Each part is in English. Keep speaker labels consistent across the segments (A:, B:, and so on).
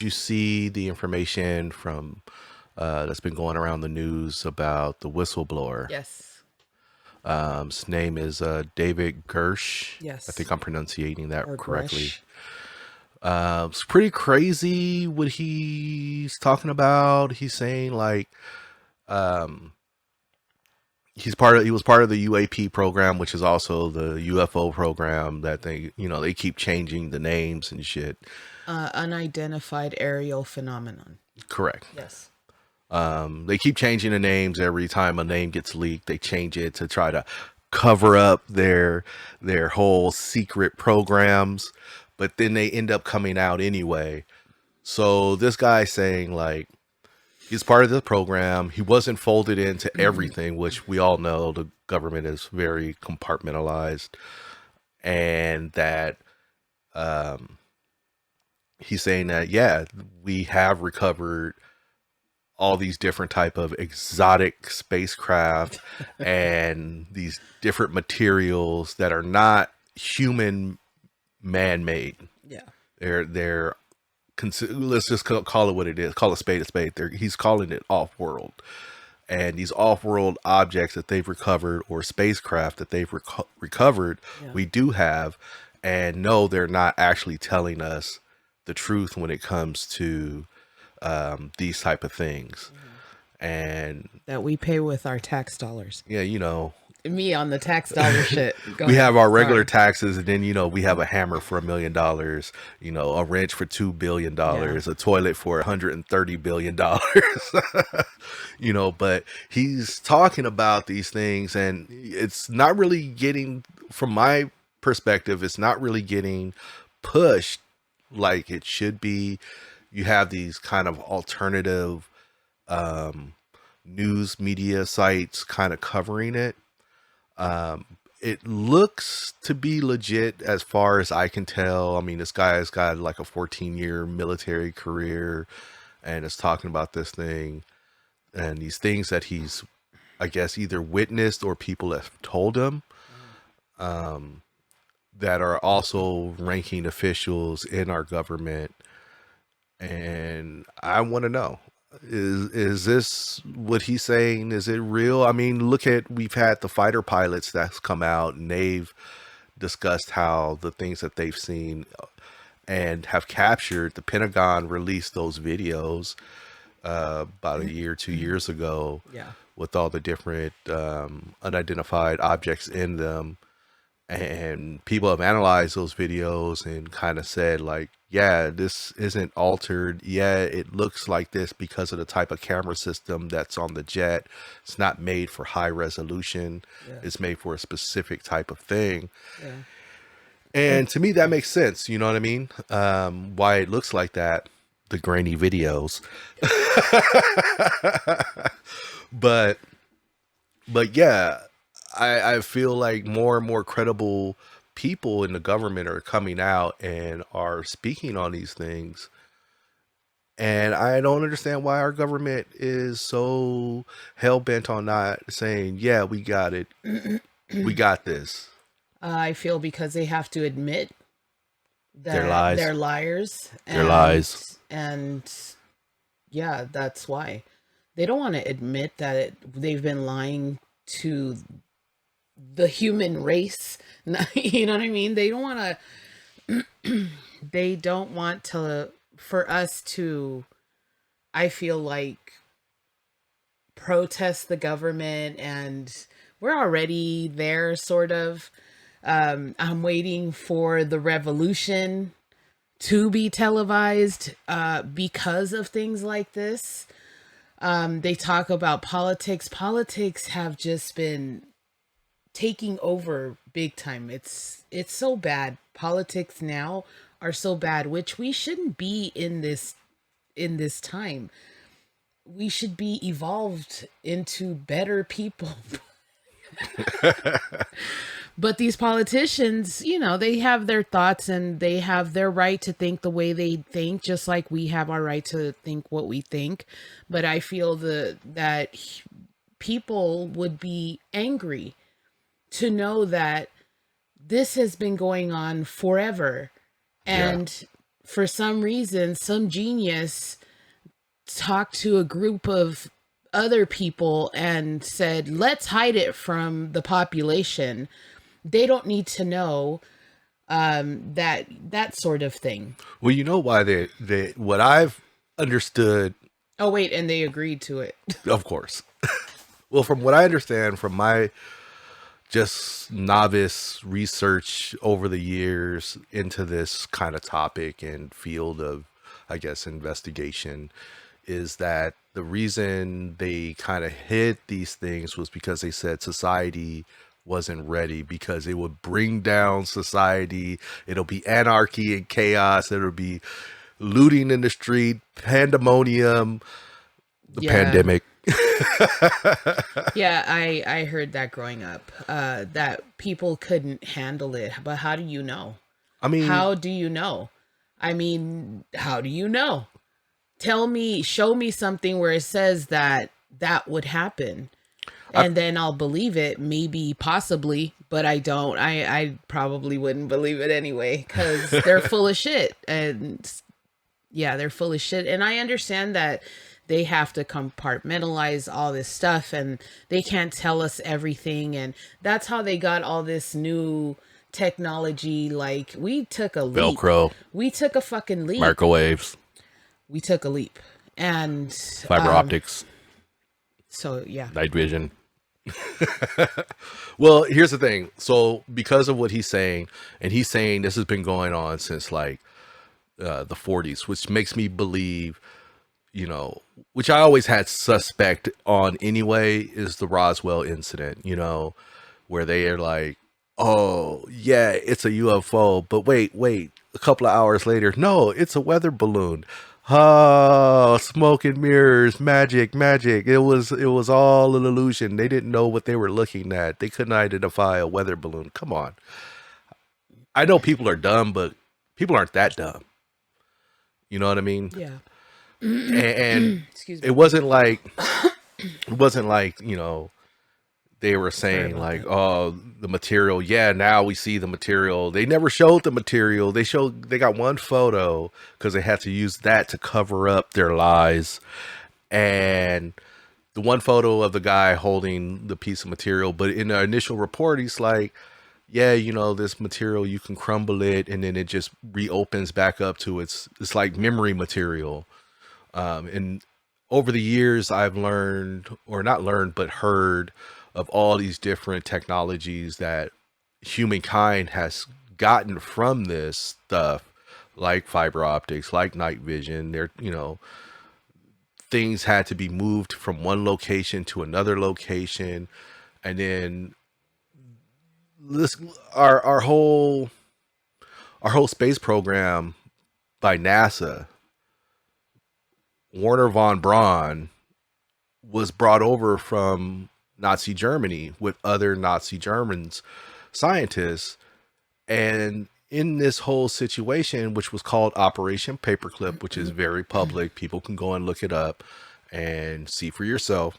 A: you see the information from that's been going around the news about the whistleblower?
B: Yes.
A: His name is David Grusch. I
B: Yes.
A: think I'm pronouncing that
B: Or
A: correctly.
B: Grush.
A: It's pretty crazy what he's talking about. He's saying like um, he was part of the UAP program, which is also the UFO program that they keep changing the names and shit.
B: Unidentified aerial phenomenon.
A: Correct.
B: Yes.
A: They keep changing the names every time a name gets leaked. They change it to try to cover up their whole secret programs, but then they end up coming out anyway. So this guy's saying like he's part of the program. He wasn't folded into everything, which we all know the government is very compartmentalized, and that um, he's saying that yeah, we have recovered all these different type of exotic spacecraft and these different materials that are not human man-made.
B: Yeah.
A: They're let's just call it what it is. Call a spade a spade. He's calling it off-world, and these off-world objects that they've recovered or spacecraft that they've recovered,
B: Yeah.
A: we do have, and no, they're not actually telling us the truth when it comes to these type of things. And
B: That we pay with our tax dollars.
A: yeah,
B: Me on the tax dollar shit. Go
A: we
B: ahead.
A: have our regular
B: Sorry.
A: taxes, and then we have a hammer for $1 million, a wrench for $2 billion, a toilet for $130 billion. But he's talking about these things, and it's not really getting, from my perspective, it's not really getting pushed like it should be. You have these kind of alternative um, news media sites kind of covering it. Um, it looks to be legit as far as I can tell. I mean, this guy has got like a 14-year military career and is talking about this thing and these things that he's, I guess, either witnessed or people have told him, um, that are also ranking officials in our government. And I want to know, is this what he's saying? Is it real? I mean, we've had the fighter pilots that's come out and they've discussed how the things that they've seen and have captured. The Pentagon released those videos about a year, 2 years ago,
B: Yeah.
A: with all the different unidentified objects in them. And people have analyzed those videos and kind of said like, yeah, this isn't altered. Yeah, it looks like this because of the type of camera system that's on the jet. It's not made for high resolution.
B: Yeah.
A: It's made for a specific type of thing.
B: Yeah.
A: And to me, that makes sense. You know what I mean? Why it looks like that, the grainy videos. but, but yeah, I feel like more and more credible people in the government are coming out and are speaking on these things. And I don't understand why our government is so hell bent on not saying, yeah, we got it. We got this.
B: I feel because they have to admit
A: Their
B: that
A: lies.
B: they're liars.
A: Their lies.
B: And yeah, that's why. They don't want to admit that they've been lying to the human race. You know what I mean? They don't want to, they don't want to, for us to, I feel like, protest the government, and we're already there, sort of. I'm waiting for the revolution to be televised because of things like this. They talk about politics. Politics have just been taking over big time. It's so bad. Politics now are so bad, which we shouldn't be in this time. We should be evolved into better people. But these politicians, they have their thoughts and they have their right to think the way they think, just like we have our right to think what we think. But I feel that people would be angry to know that this has been going on forever.
A: Yeah.
B: And for some reason, some genius talked to a group of other people and said, let's hide it from the population. They don't need to know that sort of thing.
A: Well, you know why they what I've understood,
B: Oh, wait, and they agreed to it.
A: of course. Well, from what I understand from my just novice research over the years into this kind of topic and field of, I guess, investigation, is that the reason they kind of hid these things was because they said society wasn't ready, because it would bring down society. It'll be anarchy and chaos. It'll be looting in the street, pandemonium, the
B: Yeah.
A: pandemic.
B: Yeah, I heard that growing up, that people couldn't handle it. But how do you know?
A: I mean,
B: How do you know? I mean, how do you know? Tell me, show me something where it says that that would happen.
A: I,
B: And then I'll believe it, maybe, possibly, but I don't. I probably wouldn't believe it anyway because they're full of shit. And yeah, they're full of shit. And I understand that they have to compartmentalize all this stuff and they can't tell us everything. And that's how they got all this new technology. Like, we took a leap.
A: Velcro,
B: We took a fucking leap.
A: microwaves,
B: We took a leap. And
A: fiber optics,
B: so, yeah.
A: night vision. Well, here's the thing. So because of what he's saying, and he's saying this has been going on since like the 40s, which makes me believe, you know, which I always had suspect on anyway, is the Roswell incident, you know, where they are like, oh yeah, it's a UFO, but wait, a couple of hours later, no, it's a weather balloon. Oh, smoke and mirrors, magic. It was all an illusion. They didn't know what they were looking at. They couldn't identify a weather balloon. Come on. I know people are dumb, but people aren't that dumb. You know what I mean?
B: Yeah.
A: And
B: Excuse me.
A: it wasn't like you know, they were
B: Sorry
A: saying
B: about
A: like,
B: that.
A: oh, the material. Yeah, now we see the material. They never showed the material. They got one photo because they had to use that to cover up their lies. And the one photo of the guy holding the piece of material, but in the initial report, he's like, yeah, you know, this material, you can crumble it and then it just reopens back up to it's like memory material. And over the years, I've learned, or not learned, but heard of all these different technologies that humankind has gotten from this stuff, like fiber optics, like night vision. They're, you know, things had to be moved from one location to another location. And then this, our whole space program by NASA, Werner von Braun, was brought over from Nazi Germany with other Nazi Germans scientists. And in this whole situation, which was called Operation Paperclip, which is very public, people can go and look it up and see for yourself.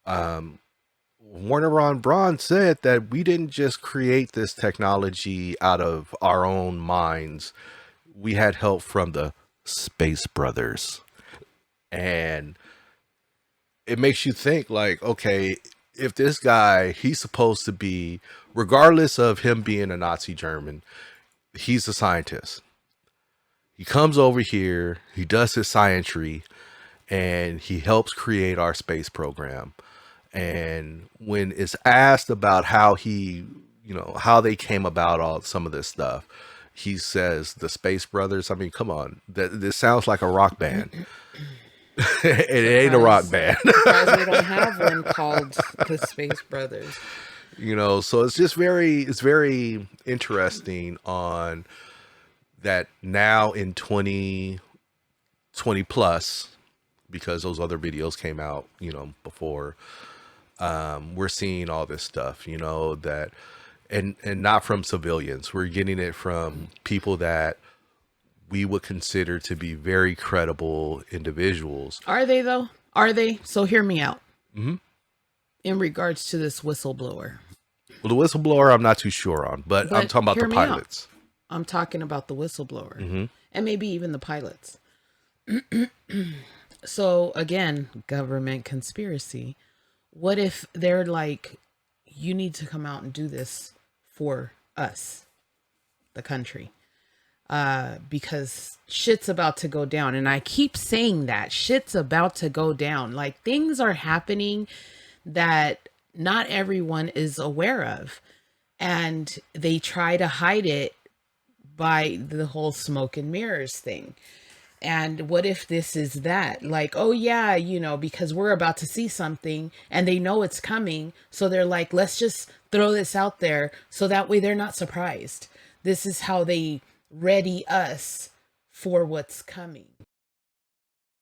A: Werner von Braun said that we didn't just create this technology out of our own minds. We had help from the Space Brothers. And it makes you think like, okay, if this guy, he's supposed to be, regardless of him being a Nazi German, he's a scientist. He comes over here, he does his scientry, and he helps create our space program. And when it's asked about how he, you know, how they came about all some of this stuff, he says the Space Brothers. I mean, come on, this sounds like a rock band. It ain't a rock band.
B: Surprised we don't have one called the Space Brothers.
A: You know, so it's just it's very interesting on that now in 2020 plus, because those other videos came out, you know, before, we're seeing all this stuff, you know, that, and not from civilians. We're getting it from people that we would consider to be very credible individuals.
B: Are they, though? Are they? So hear me out.
A: Mm-hmm.
B: In regards to this whistleblower.
A: Well, the whistleblower, I'm not too sure on, but I'm talking about the pilots.
B: I'm talking about the whistleblower.
A: Mm-hmm.
B: and maybe even the pilots. So again, government conspiracy. What if they're like, you need to come out and do this for us, the country? Because shit's about to go down. And I keep saying that shit's about to go down. Like, things are happening that not everyone is aware of. And they try to hide it by the whole smoke and mirrors thing. And what if this is that? Like, oh yeah, you know, because we're about to see something and they know it's coming. So they're like, let's just throw this out there so that way they're not surprised. This is how they ready us for what's coming.